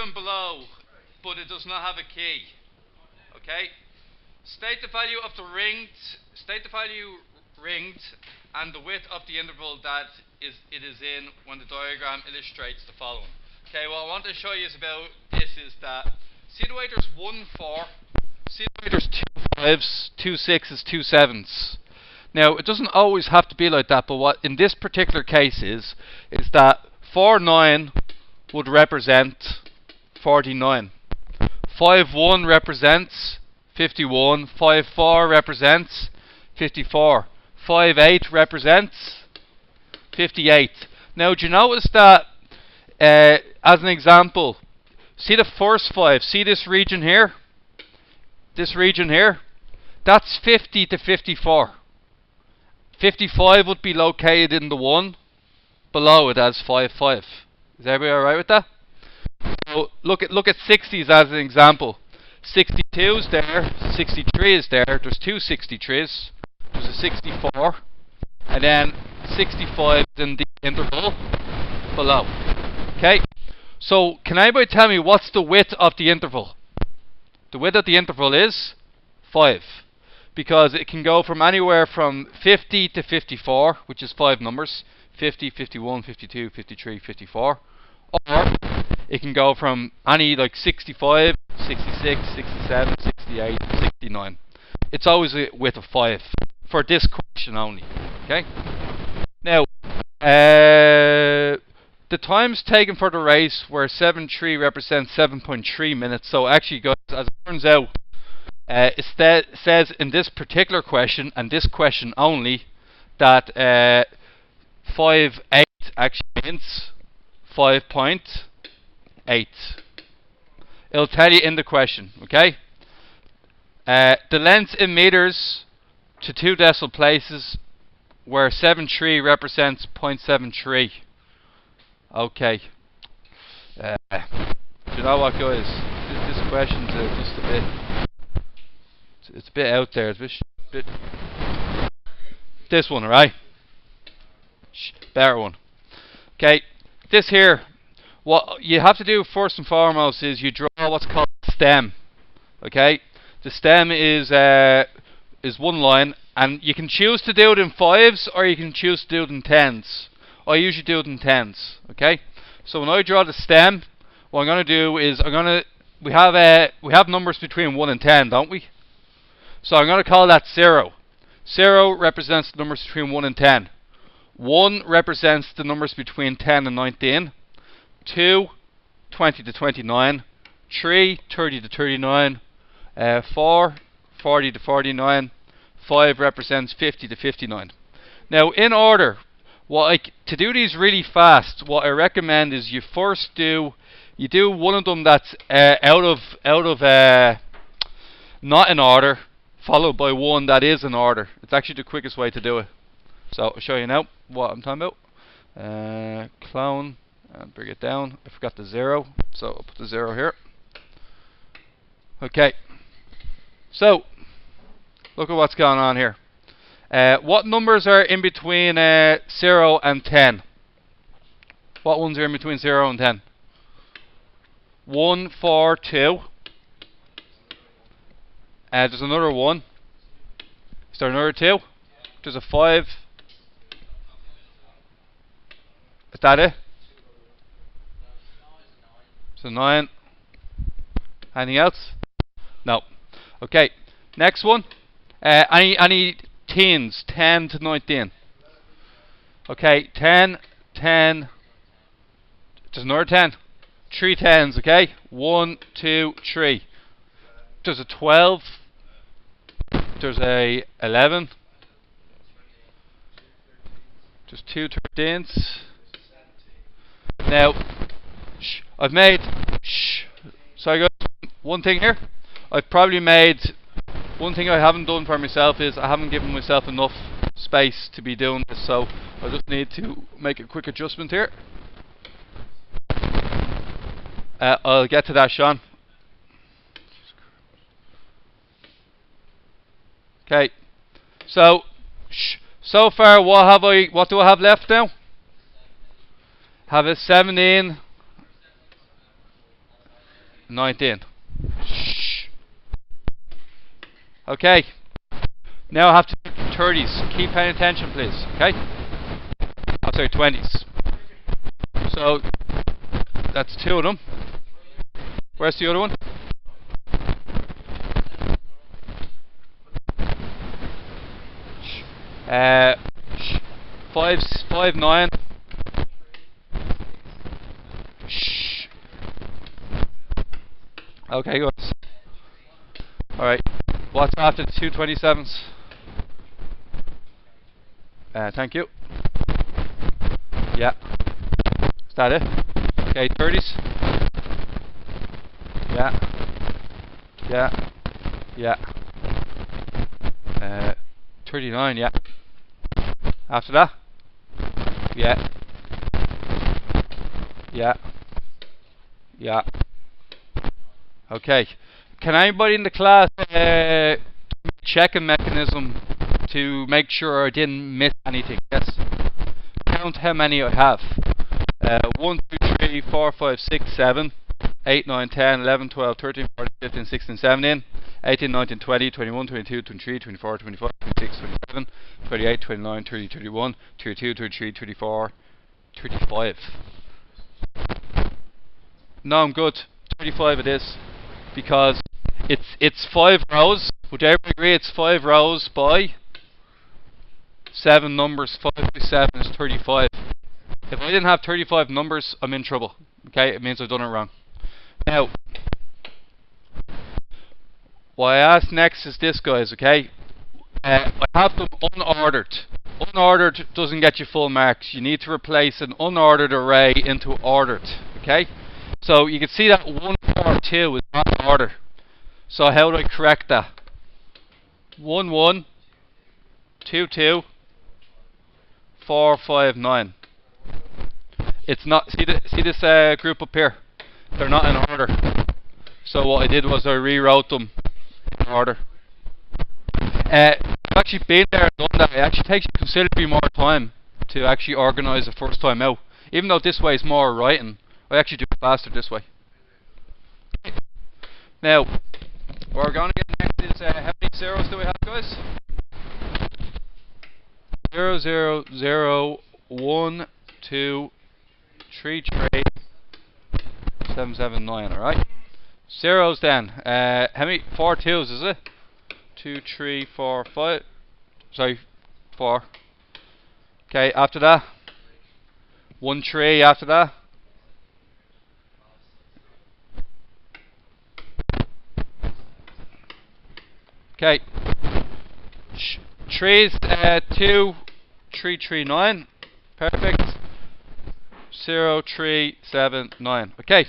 given below, but it does not have a key. Okay? State the value of the ringed, and the width of the interval that it is in when the diagram illustrates the following. Okay, what I want to show you is about this is that, see the way there's 1, 4, see the way there's 2 5s, 2 6s, 2 7s. Now, it doesn't always have to be like that, but what in this particular case is that 4 9 would represent 49. 5 1 represents 51. 5 4 represents 54. 5 8 represents 58. Now, do you notice that, as an example, see the first 5, see this region here? This region here? That's 50 to 54. 55 would be located in the 1 below it as 5 5. Is everybody alright with that? So look at 60s as an example. 62 is there, 63 is there, there's 2 63s, there's a 64, and then 65 is in the interval below. Okay, so can anybody tell me what's the width of the interval? The width of the interval is 5, because it can go from anywhere from 50 to 54, which is 5 numbers, 50, 51, 52, 53, 54, or it can go from any like 65, 66, 67, 68, 69. It's always a width of 5 for this question only. Okay. Now, the times taken for the race were 7.3 represents 7.3 minutes. So actually, guys, as it turns out, it says in this particular question and this question only that 5 8 actually means 5.8. It'll tell you in the question, okay? The length in meters to 2 decimal places where 7.3 represents 0.73. Okay. Do you know what, guys? This question's just a bit... It's a bit out there. It's a bit... This one, alright? Better one. Okay. This here, what you have to do first and foremost is you draw what's called a stem. Okay? The stem is one line, and you can choose to do it in 5s or you can choose to do it in 10s. I usually do it in 10s. Okay? So when I draw the stem, what I'm going to do is we have numbers between 1 and 10, don't we? So I'm going to call that 0. 0 represents the numbers between 1 and 10. 1 represents the numbers between 10 and 19. 2, 20 to 29. 3, 30 to 39. 4, 40 to 49. 5 represents 50 to 59. Now, in order, to do these really fast, what I recommend is you first do one of them that's out of not in order, followed by one that is in order. It's actually the quickest way to do it. So I'll show you now what I'm talking about. Clone and bring it down. I forgot the 0, so I'll put the 0 here. Okay. So look at what's going on here. What numbers are in between 0 and 10? What ones are in between 0 and 10? 1, 4, 2. There's another 1. Is there another 2? There's a 5. Is that it? So 9. Anything else? No. Okay. Next one. Any teens? 10 to 19. Okay. 10. There's another 10. 3 10s. Okay. 1, 2, 3. There's a 12. There's a 11. There's 2 13s. Now, I've made, sorry guys, one thing here. I've probably made, one thing I haven't done for myself is I haven't given myself enough space to be doing this, so I just need to make a quick adjustment here. I'll get to that, Sean. Okay, so far what do I have left now? Have a 17. ninth in. Shh. Okay. Now I have to do 30s. Keep paying attention, please. Okay? Oh, sorry, 20s. So, that's two of them. Where's the other one? Five, 9. Shh. Okay, guys. Alright. What's after the two 27s? Thank you. Yeah. Is that it? Okay, 30s. Yeah. Yeah. Yeah. 39, yeah. After that? Yeah. Yeah. Yeah. Okay. Can anybody in the class check a mechanism to make sure I didn't miss anything? Yes. Count how many I have. 1, 2, 3, 4, 5, 6, 7, 8, 9, 10, 11, 12, 13, 14, 15, 16, 17, 18, 19, 20, 21, 22, 23, 24, 25, 26, 27, 28, 29, 30, 31, 32, 33, 34, 35. No, I'm good. 35 it is. Because it's 5 rows. Would everybody agree it's 5 rows by 7 numbers? 5 by 7 is 35. If I didn't have 35 numbers, I'm in trouble. Okay, it means I've done it wrong. Now, what I ask next is this, guys, okay? I have them unordered. Unordered doesn't get you full marks. You need to replace an unordered array into ordered, okay? So you can see that 1, 4, 2 is not in order. So how do I correct that? 1, 1, 2, 2, 4, 5, 9. It's not. See this group up here? They're not in order. So what I did was I rewrote them in order. I've actually been there and done that. It actually takes you considerably more time to actually organise the first time out. Even though this way is more writing, I actually do it faster this way. Now, what we're going to get next is how many zeros do we have, guys? 0, 0, 0, 1, 2, 3, 3, 7, 7, 9, alright? Zeros then. How many? 4 twos, is it? 2, 3, 4, 5. Sorry, 4. Okay, after that? 1, 3 after that? Okay. 3 is 2, 3, 3, 9. Perfect. 0, 3, 7, 9. Okay.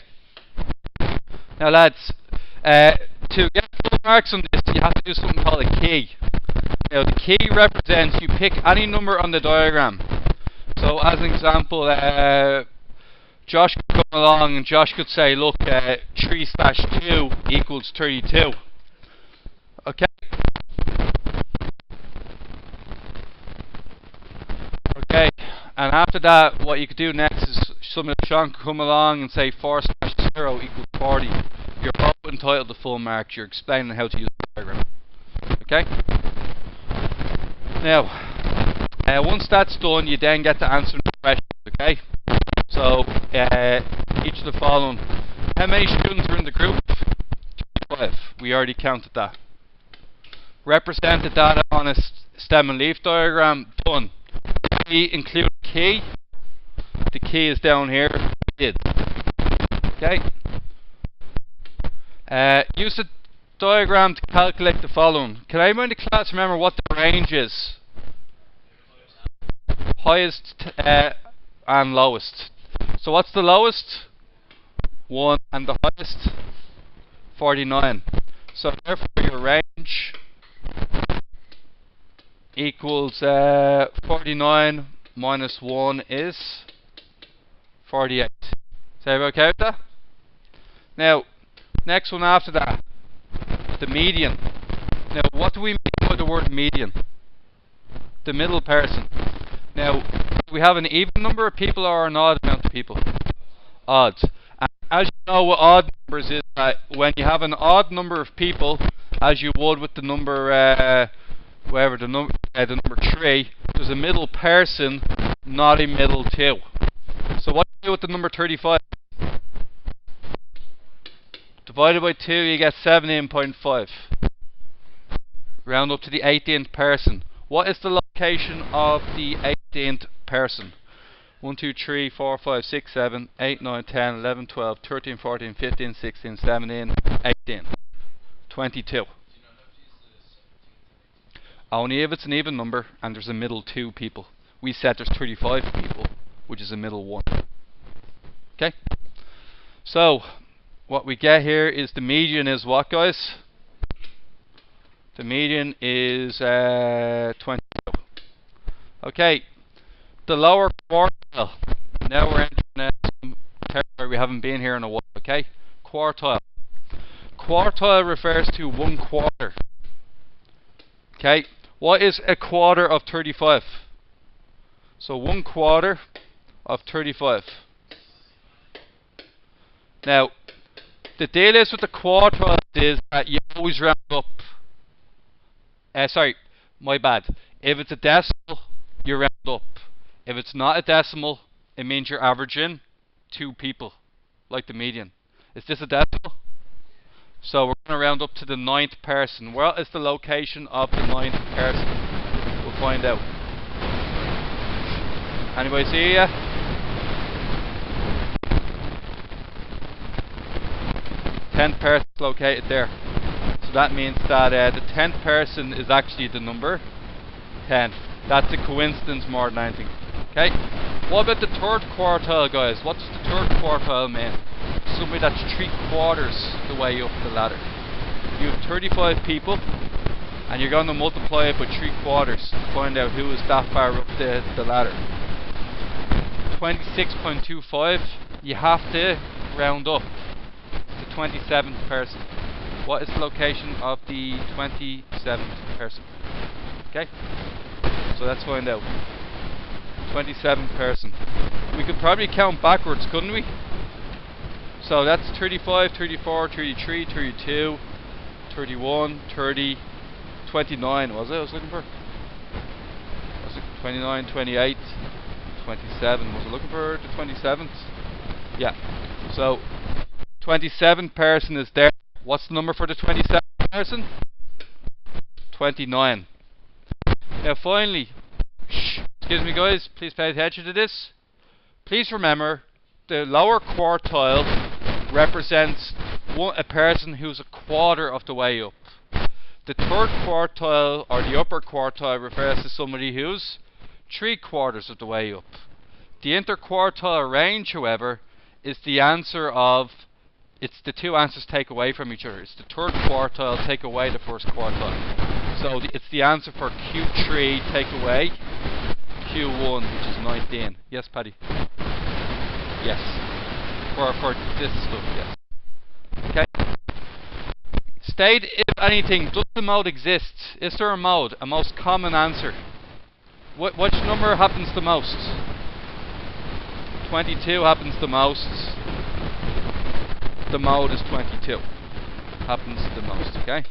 Now, lads, to get full marks on this, you have to do something called a key. Now, the key represents you pick any number on the diagram. So, as an example, Josh could come along and Josh could say, look, 3/2 equals 32. Okay. Okay. And after that, what you could do next is someone Sean could come along and say 4/0 equals 40. You're both entitled to full marks. You're explaining how to use the diagram. Okay? Now, once that's done, you then get to answer the questions. Okay? So, each of the following. How many students are in the group? 25. We already counted that. Represent the data on a stem and leaf diagram. Done. We include a key. The key is down here. We did. Okay? Use the diagram to calculate the following. Can anyone in the class remember what the range is? Highest and lowest. So what's the lowest? 1, and the highest? 49. So therefore your range equals 49 minus 1 is 48. Is everybody okay with that? Now, next one after that, the median. Now, what do we mean by the word median? The middle person. Now, do we have an even number of people or an odd amount of people? Odd. And as you know with odd numbers is that when you have an odd number of people, as you would with the number, whatever the number 3, there's a middle person, not a middle 2. So what do you do with the number 35? Divided by 2, you get 17.5. Round up to the 18th person. What is the location of the 18th person? 1, 2, 3, 4, 5, 6, 7, 8, 9, 10, 11, 12, 13, 14, 15, 16, 17, 18, 22. Only if it's an even number and there's a middle 2 people. We said there's 35 people, which is a middle 1. Okay? So, what we get here is the median is what, guys? The median is 22. Okay, the lower quartile. Now we're entering some territory we haven't been here in a while. Okay, quartile. Quartile refers to 1 quarter. Okay, what is a quarter of 35? So 1 quarter of 35. Now, the deal is with the quartile is that you always round up. Sorry, my bad. If it's a decimal, you round up. If it's not a decimal, it means you're averaging 2 people, like the median. Is this a decimal? So we're going to round up to the 9th person. Where is the location of the 9th person? We'll find out. Anybody see ya? 10th person located there. So that means that the 10th person is actually the number 10. That's a coincidence more than anything. Okay. What about the 3rd quartile, guys? What does the 3rd quartile mean? Somebody that's 3/4 the way up the ladder. You have 35 people, and you're going to multiply it by 3/4 to find out who is that far up the ladder. 26.25. You have to round up to 27th person. What is the location of the 27th person? Okay, so let's find out. 27th person. We could probably count backwards, couldn't we? So that's 35, 34, 33, 32, 31, 30, 29 was it I was looking for? Was it 29, 28, 27? Was I looking for the 27th? Yeah. So 27th person is there. What's the number for the 27th person? 29. Now finally, excuse me guys, please pay attention to this. Please remember, the lower quartile represents a person who's a quarter of the way up. The 3rd quartile, or the upper quartile, refers to somebody who's 3/4 of the way up. The interquartile range, however, is the answer of, it's the 2 answers take away from each other. It's the 3rd quartile take away the 1st quartile. So it's the answer for Q3 take away Q1, which is 19. Yes, Paddy? Yes. For this stuff, yes. Okay. State, if anything, does the mode exist? Is there a mode? A most common answer. Which number happens the most? 22 happens the most. The mode is 22. Happens the most, okay?